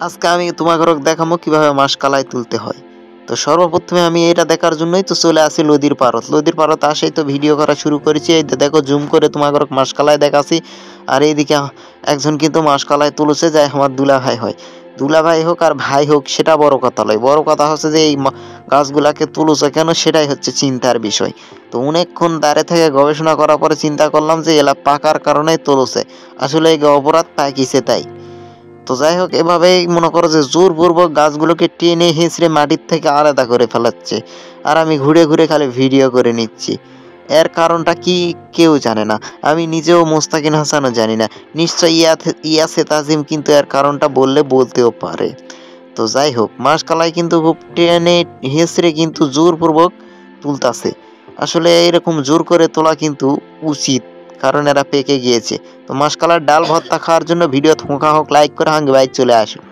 আজকে আমি তোমাকে দেখাবো কিভাবে মাসকালাই তুলতে হয়। তো সর্বপ্রথমে আমি এটা দেখার জন্যই তো চলে আসি নদীর পাড়ত। নদীর পাড়ত আসেই তো ভিডিও করা শুরু করেছি। এই দেখো জুম করে তোমাকে মাসকালাই দেখাচ্ছি। আর এইদিকে একজন কিন্তু মাসকালাই তুলেছে, যায় আমার দুলাভাই হয়। দুলাভাই হোক আর ভাই হোক সেটা বড় কথা নয়, বড় কথা হচ্ছে যে এই গাছগুলাকে তুলেছে কেন, সেটাই হচ্ছে চিন্তার বিষয়। তো অনেকক্ষণ দাঁড়িয়ে থেকে গবেষণা করার পরে চিন্তা করলাম যে এলা পাকার কারণেই তুলেছে, আসলে এই অপরাধ পাকিছে তাই। তো যাই হোক, এভাবেই মনে করো যে জোরপূর্বক গাছগুলোকে টেনে হেঁচড়ে মাটির থেকে আলাদা করে ফেলাচ্ছে, আর আমি ঘুরে ঘুরে খালি ভিডিও করে নিচ্ছি। এর কারণটা কি কেউ জানে না, আমি নিজেও মোস্তাকিন হাসানও জানি না। নিশ্চয় ইয়াসে তাজিম কিন্তু এর কারণটা বললে বলতেও পারে। তো যাই হোক, মাসকালাই কিন্তু খুব টেনে হেঁচড়ে কিন্তু জোরপূর্বক তুলতাছে। আসলে এরকম জোর করে তোলা কিন্তু উচিত, কারণ এরা পেকে গিয়েছে। তো মাসকালার ডাল ভর্তা খাওয়ার জন্য ভিডিও থোঁকা হোক, লাইক করে হাঙ্গে বাইক চলে আসুন।